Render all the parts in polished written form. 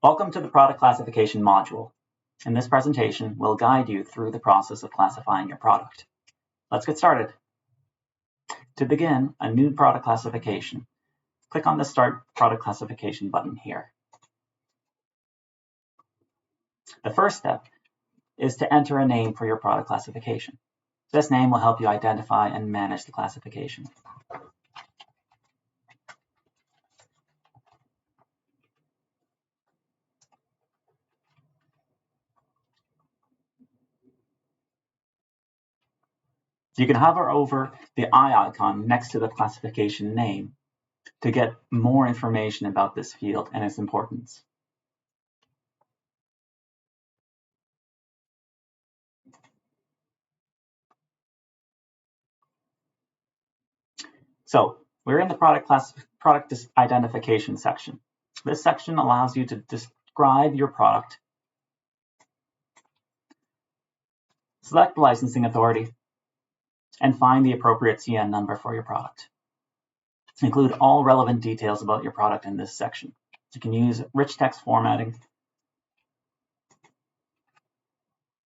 Welcome to the product classification module. In this presentation, we'll guide you through the process of classifying your product. Let's get started. To begin a new product classification, click on the Start Product Classification button here. The first step is to enter a name for your product classification. This name will help you identify and manage the classification. You can hover over the eye icon next to the classification name to get more information about this field and its importance. So we're in the product identification section. This section allows you to describe your product, select the licensing authority, and find the appropriate CN number for your product. Include all relevant details about your product in this section. You can use rich text formatting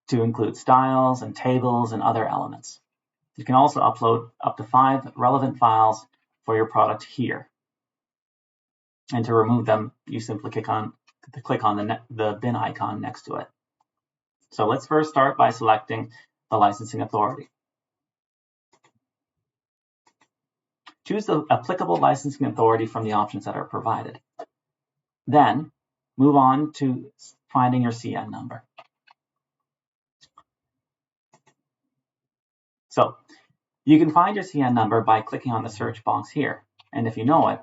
to include styles and tables and other elements. You can also upload up to 5 relevant files for your product here. And to remove them, you simply click on the bin icon next to it. So let's first start by selecting the licensing authority. Choose the applicable licensing authority from the options that are provided. Then move on to finding your CN number. So you can find your CN number by clicking on the search box here. And if you know it,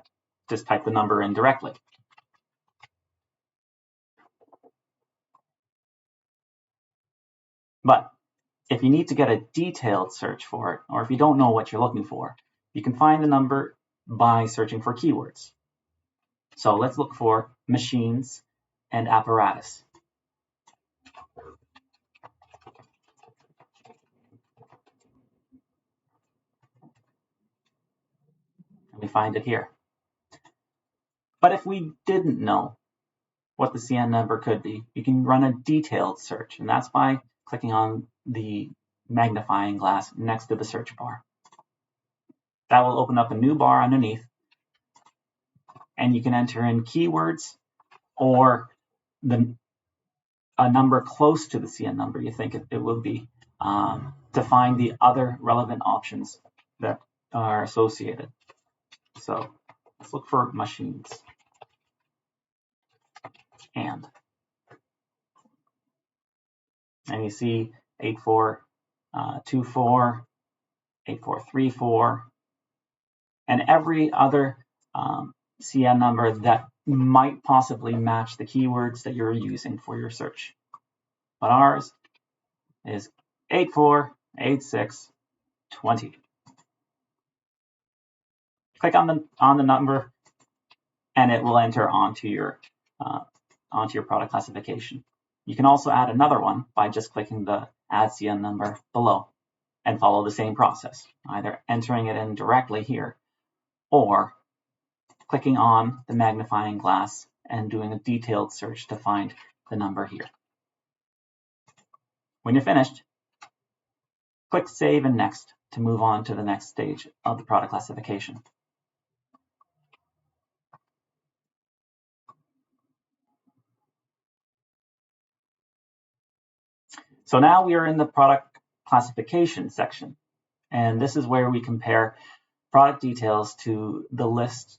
just type the number in directly. But if you need to get a detailed search for it, or if you don't know what you're looking for, you can find the number by searching for keywords. So let's look for machines and apparatus. And we find it here. But if we didn't know what the CN number could be, you can run a detailed search, and that's by clicking on the magnifying glass next to the search bar. That will open up a new bar underneath, and you can enter in keywords or a number close to the CN number you think it will be to find the other relevant options that are associated. So let's look for machines. And you see 8424, 8434, and every other CN number that might possibly match the keywords that you're using for your search. But ours is 848620. Click on the number, and it will enter onto your product classification. You can also add another one by just clicking the Add CN number below and follow the same process, either entering it in directly here or clicking on the magnifying glass and doing a detailed search to find the number here. When you're finished, click Save and Next to move on to the next stage of the product classification. So now we are in the product classification section, and this is where we compare product details to the lists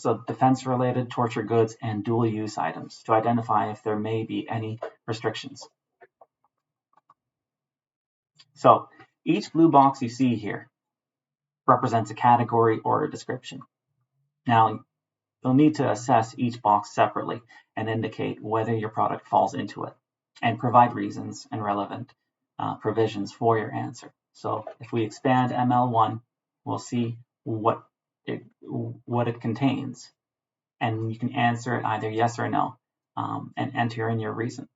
of defense-related, torture goods, and dual-use items to identify if there may be any restrictions. So each blue box you see here represents a category or a description. Now, you'll need to assess each box separately and indicate whether your product falls into it, and provide reasons and relevant provisions for your answer. So if we expand ML1, we'll see what it contains, and you can answer it either yes or no, and enter in your reason.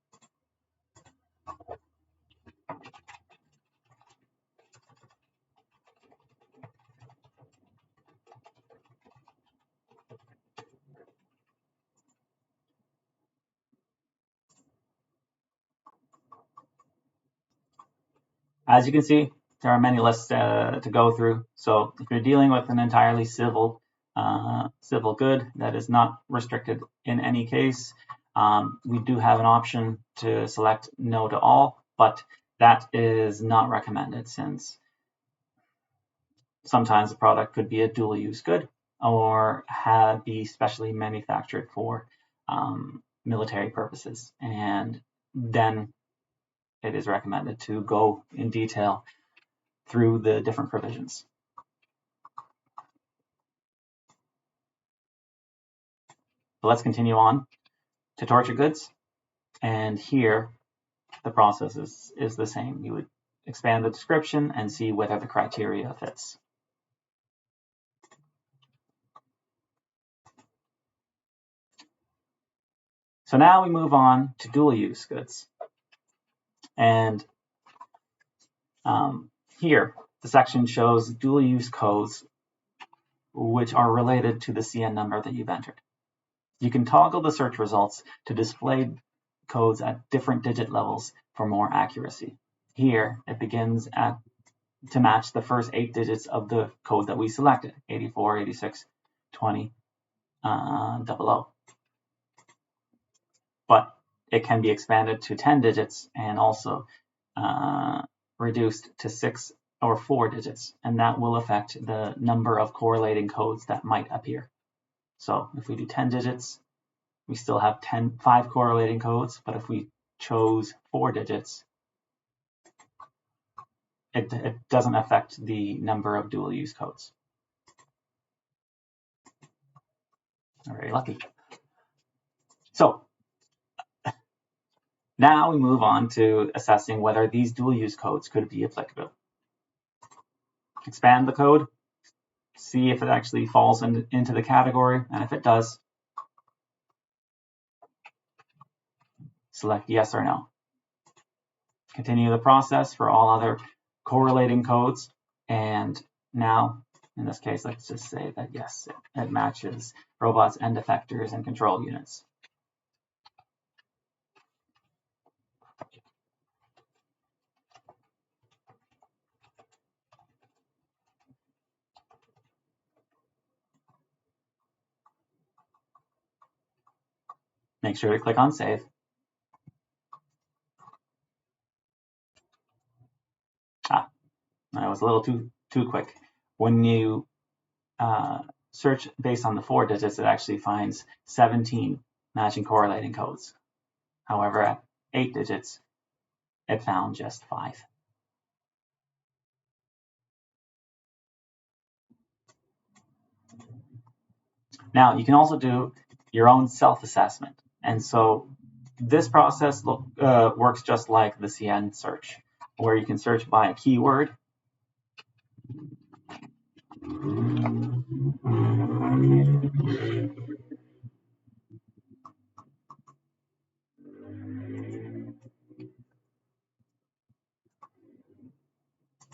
As you can see, there are many lists to go through. So if you're dealing with an entirely civil good that is not restricted in any case, we do have an option to select no to all, but that is not recommended since sometimes the product could be a dual use good or be specially manufactured for military purposes. And then it is recommended to go in detail through the different provisions. So let's continue on to torture goods. And here, the process is the same. You would expand the description and see whether the criteria fits. So now we move on to dual use goods. And here, the section shows dual use codes which are related to the CN number that you've entered. You can toggle the search results to display codes at different digit levels for more accuracy. Here, it begins to match the first 8 digits of the code that we selected, 84, 86, 20, 00. But it can be expanded to 10 digits and also reduced to 6 or 4 digits, and that will affect the number of correlating codes that might appear. So if we do 10 digits, we still have 5 correlating codes, but if we chose 4 digits, it doesn't affect the number of dual use codes. Very lucky. So now we move on to assessing whether these dual use codes could be applicable. Expand the code, see if it actually falls into the category, and if it does, select yes or no. Continue the process for all other correlating codes, and now, in this case, let's just say that yes, it matches robots, end effectors, and control units. Make sure to click on Save. That was a little too quick. When you search based on the 4 digits, it actually finds 17 matching correlating codes. However, at 8 digits, it found just 5. Now, you can also do your own self-assessment. And so this process works just like the CN search, where you can search by a keyword.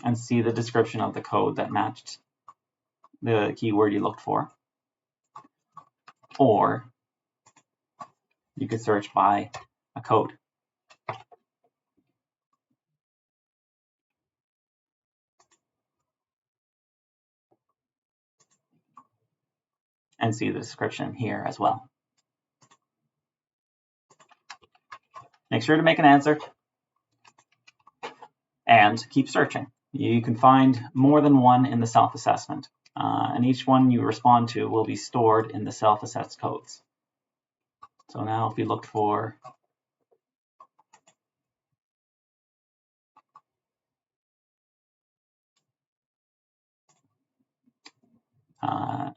And see the description of the code that matched the keyword you looked for. Or you could search by a code. And see the description here as well. Make sure to make an answer and keep searching. You can find more than one in the self-assessment, and each one you respond to will be stored in the self-assessed codes. So now if we look for uh,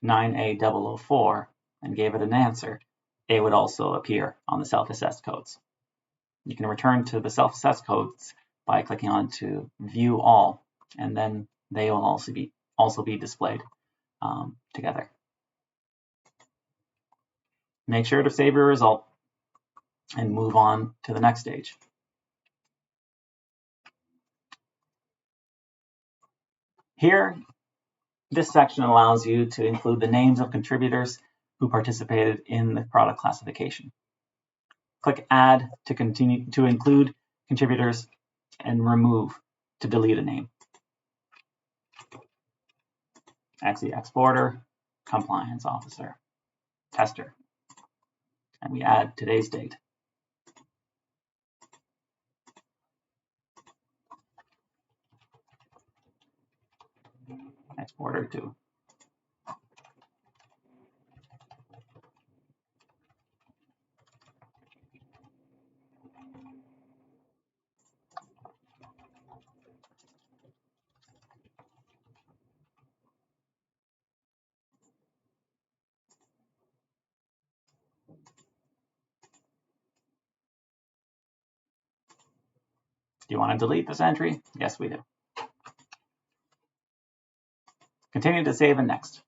9A004 and gave it an answer, it would also appear on the self-assessed codes. You can return to the self-assessed codes by clicking on to View All, and then they will also be displayed together. Make sure to save your result and move on to the next stage. Here, this section allows you to include the names of contributors who participated in the product classification. Click Add to continue to include contributors, and remove to delete a name. XE exporter, compliance officer, tester. And we add today's date. Exporter 2. Do you want to delete this entry? Yes, we do. Continue to save and next.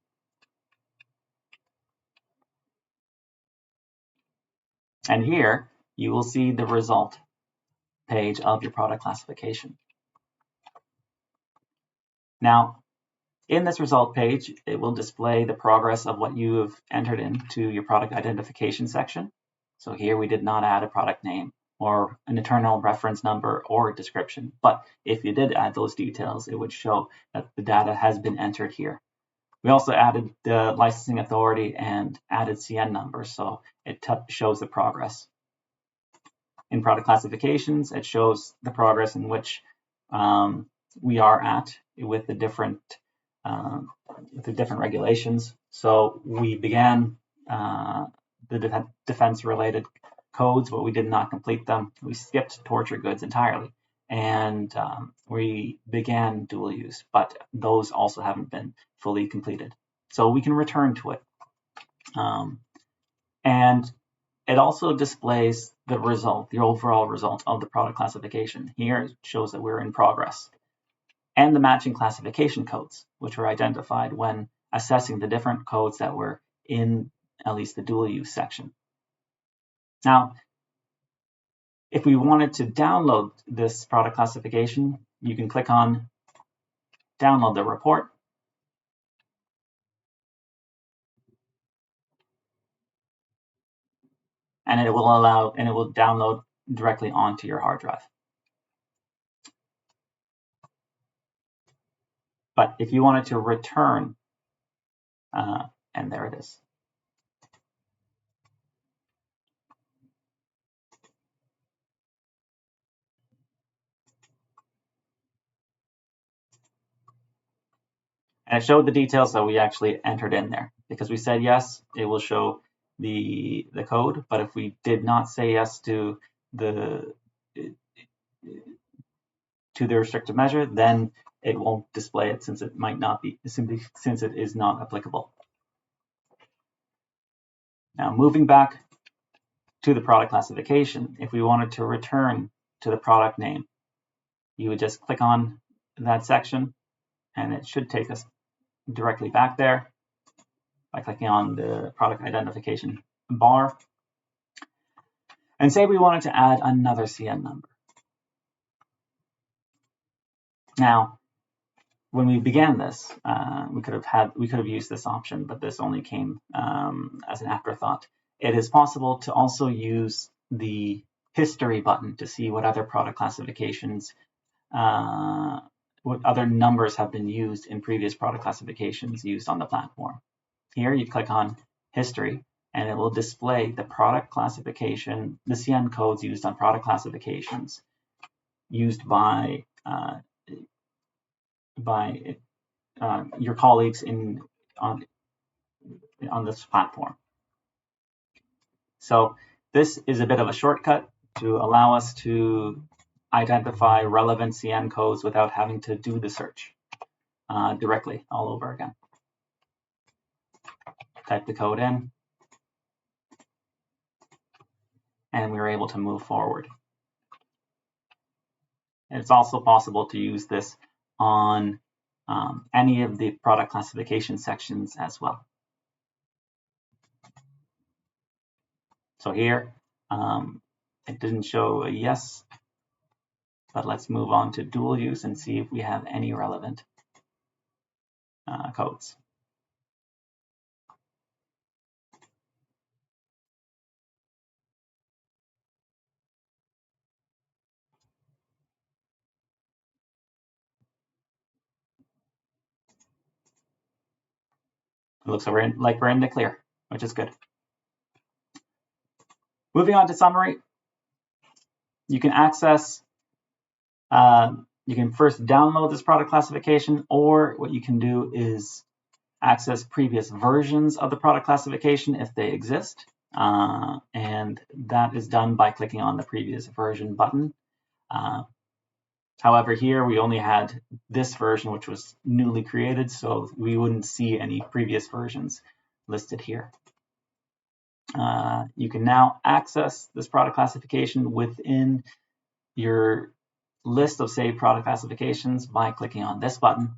And here you will see the result page of your product classification. Now, in this result page, it will display the progress of what you have entered into your product identification section. So here we did not add a product name or an internal reference number or a description. But if you did add those details, it would show that the data has been entered here. We also added the licensing authority and added CN numbers, so it shows the progress. In product classifications, it shows the progress in which we are at with the different regulations. So we began the defense-related codes, but we did not complete them. We skipped torture goods entirely, and we began dual use, but those also haven't been fully completed. So we can return to it. And it also displays the result, the overall result of the product classification. Here it shows that we're in progress. And the matching classification codes, which were identified when assessing the different codes that were in at least the dual use section. Now, if we wanted to download this product classification, you can click on download the report. And it will download directly onto your hard drive. But if you wanted to return, and there it is. And it showed the details that we actually entered in there. Because we said yes, it will show the code. But if we did not say yes to the restricted measure, then it won't display it, since it might not be, simply since it is not applicable. Now, moving back to the product classification, if we wanted to return to the product name, you would just click on that section, and it should take us directly back there by clicking on the product identification bar. And say we wanted to add another CN number. Now, when we began this, we could have used this option, but this only came as an afterthought. It is possible to also use the history button to see what other product classifications, what other numbers have been used in previous product classifications used on the platform. Here you click on history, and it will display the product classification, the CN codes used on product classifications used by your colleagues on this platform. So this is a bit of a shortcut to allow us to identify relevant CN codes without having to do the search directly all over again. Type the code in, and we were able to move forward. It's also possible to use this on any of the product classification sections as well. So here, it didn't show a yes, but let's move on to dual use and see if we have any relevant codes. It looks like we're in the clear, which is good. Moving on to summary, you can access, you can first download this product classification, or what you can do is access previous versions of the product classification if they exist. And that is done by clicking on the previous version button. However, here we only had this version, which was newly created, so we wouldn't see any previous versions listed here. You can now access this product classification within your list of saved product classifications by clicking on this button.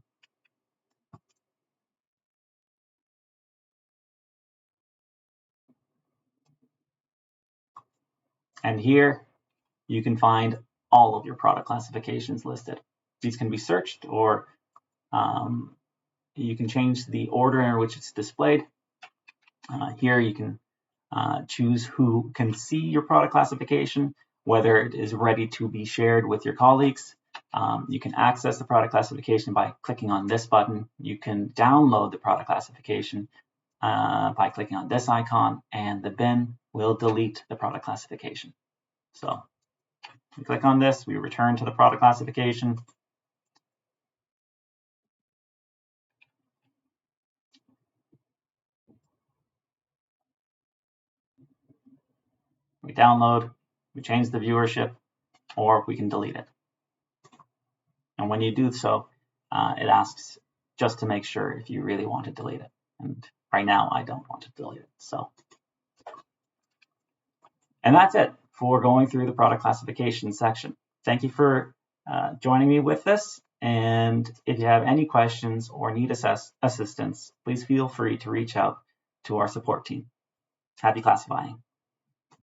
And here you can find all of your product classifications listed. These can be searched, or you can change the order in which it's displayed. Here you can choose who can see your product classification, whether it is ready to be shared with your colleagues. You can access the product classification by clicking on this button. You can download the product classification by clicking on this icon, and the bin will delete the product classification. So we click on this, we return to the product classification. We download, we change the viewership, or we can delete it. And when you do so, it asks just to make sure if you really want to delete it. And right now, I don't want to delete it. So, and that's it for going through the product classification section. Thank you for joining me with this. And if you have any questions or need assistance, please feel free to reach out to our support team. Happy classifying.